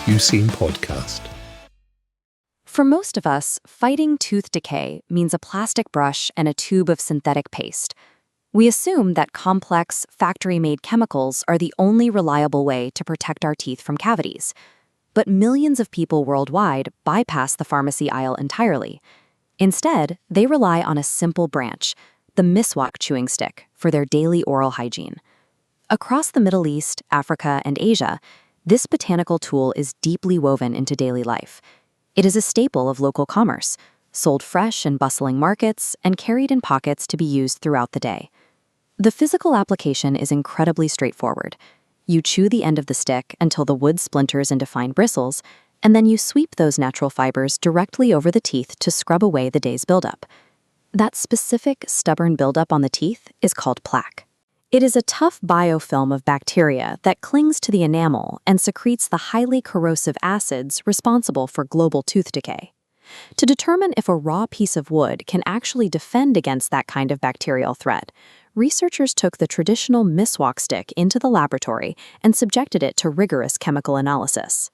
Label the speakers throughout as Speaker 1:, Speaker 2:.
Speaker 1: USeen podcast.
Speaker 2: For most of us, fighting tooth decay means a plastic brush and a tube of synthetic paste. We assume that complex, factory-made chemicals are the only reliable way to protect our teeth from cavities. But millions of people worldwide bypass the pharmacy aisle entirely. Instead, they rely on a simple branch, the Miswak chewing stick, for their daily oral hygiene. Across the Middle East, Africa, and Asia, this botanical tool is deeply woven into daily life. It is a staple of local commerce, sold fresh in bustling markets and carried in pockets to be used throughout the day. The physical application is incredibly straightforward. You chew the end of the stick until the wood splinters into fine bristles, and then you sweep those natural fibers directly over the teeth to scrub away the day's buildup. That specific, stubborn buildup on the teeth is called plaque. It is a tough biofilm of bacteria that clings to the enamel and secretes the highly corrosive acids responsible for global tooth decay. To determine if a raw piece of wood can actually defend against that kind of bacterial threat, researchers took the traditional Miswak stick into the laboratory and subjected it to rigorous chemical analysis.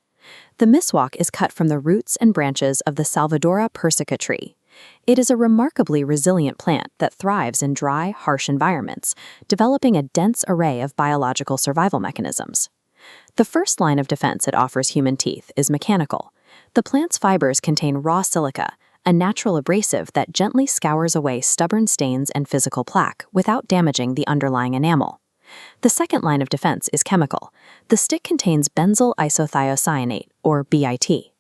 Speaker 2: The Miswak is cut from the roots and branches of the Salvadora persica tree. It is a remarkably resilient plant that thrives in dry, harsh environments, developing a dense array of biological survival mechanisms. The first line of defense it offers human teeth is mechanical. The plant's fibers contain raw silica, a natural abrasive that gently scours away stubborn stains and physical plaque without damaging the underlying enamel. The second line of defense is chemical. The stick contains benzyl isothiocyanate, or BIT.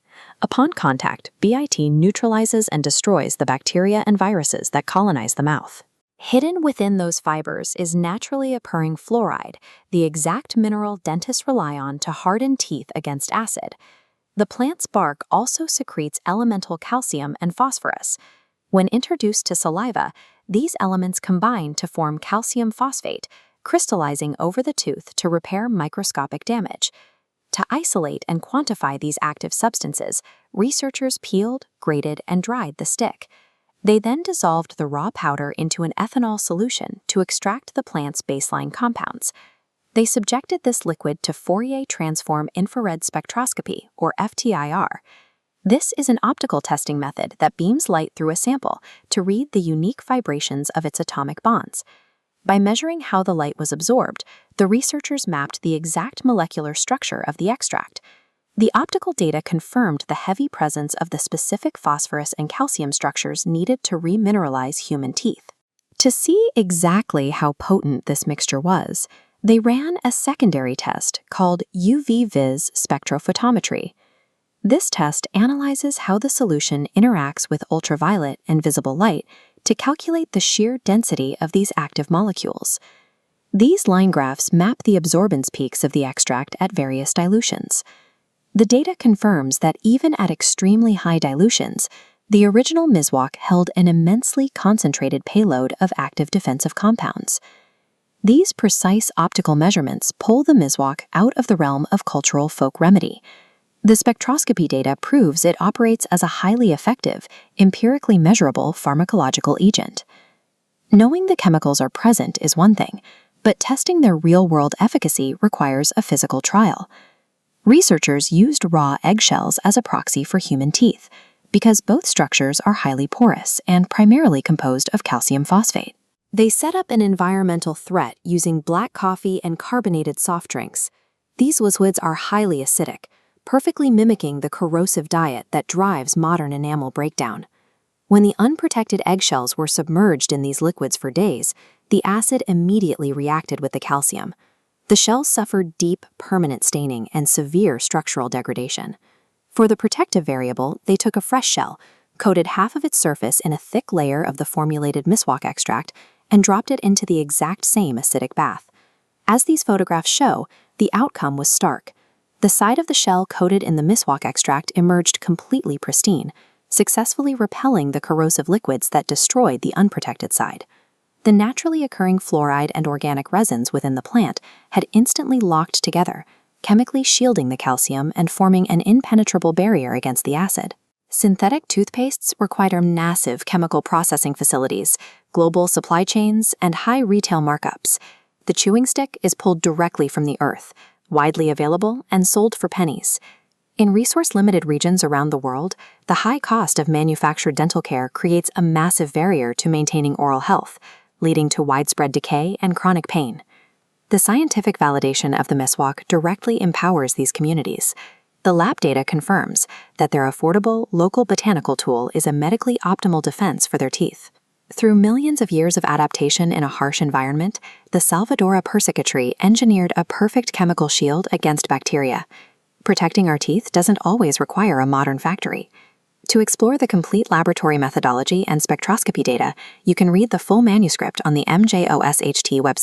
Speaker 2: Upon contact, BIT neutralizes and destroys the bacteria and viruses that colonize the mouth. Hidden within those fibers is naturally occurring fluoride, the exact mineral dentists rely on to harden teeth against acid. The plant's bark also secretes elemental calcium and phosphorus. When introduced to saliva, these elements combine to form calcium phosphate, crystallizing over the tooth to repair microscopic damage. To isolate and quantify these active substances, researchers peeled, grated, and dried the stick. They then dissolved the raw powder into an ethanol solution to extract the plant's baseline compounds. They subjected this liquid to Fourier Transform Infrared Spectroscopy, or FTIR. This is an optical testing method that beams light through a sample to read the unique vibrations of its atomic bonds. By measuring how the light was absorbed, the researchers mapped the exact molecular structure of the extract. The optical data confirmed the heavy presence of the specific phosphorus and calcium structures needed to remineralize human teeth. To see exactly how potent this mixture was, they ran a secondary test called UV-Vis spectrophotometry. This test analyzes how the solution interacts with ultraviolet and visible light to calculate the shear density of these active molecules. These line graphs map the absorbance peaks of the extract at various dilutions. The data confirms that even at extremely high dilutions, the original Miswak held an immensely concentrated payload of active defensive compounds. These precise optical measurements pull the Miswak out of the realm of cultural folk remedy. The spectroscopy data proves it operates as a highly effective, empirically measurable pharmacological agent. Knowing the chemicals are present is one thing, but testing their real-world efficacy requires a physical trial. Researchers used raw eggshells as a proxy for human teeth, because both structures are highly porous and primarily composed of calcium phosphate. They set up an environmental threat using black coffee and carbonated soft drinks. These liquids are highly acidic, perfectly mimicking the corrosive diet that drives modern enamel breakdown. When the unprotected eggshells were submerged in these liquids for days, the acid immediately reacted with the calcium. The shells suffered deep, permanent staining and severe structural degradation. For the protective variable, they took a fresh shell, coated half of its surface in a thick layer of the formulated Miswak extract, and dropped it into the exact same acidic bath. As these photographs show, the outcome was stark. The side of the shell coated in the Miswak extract emerged completely pristine, successfully repelling the corrosive liquids that destroyed the unprotected side. The naturally occurring fluoride and organic resins within the plant had instantly locked together, chemically shielding the calcium and forming an impenetrable barrier against the acid. Synthetic toothpastes require massive chemical processing facilities, global supply chains, and high retail markups. The chewing stick is pulled directly from the earth, widely available and sold for pennies. In resource-limited regions around the world, the high cost of manufactured dental care creates a massive barrier to maintaining oral health, leading to widespread decay and chronic pain. The scientific validation of the Miswak directly empowers these communities. The lab data confirms that their affordable, local botanical tool is a medically optimal defense for their teeth. Through millions of years of adaptation in a harsh environment, the Salvadora persica tree engineered a perfect chemical shield against bacteria. Protecting our teeth doesn't always require a modern factory. To explore the complete laboratory methodology and spectroscopy data, you can read the full manuscript on the MJOSHT website.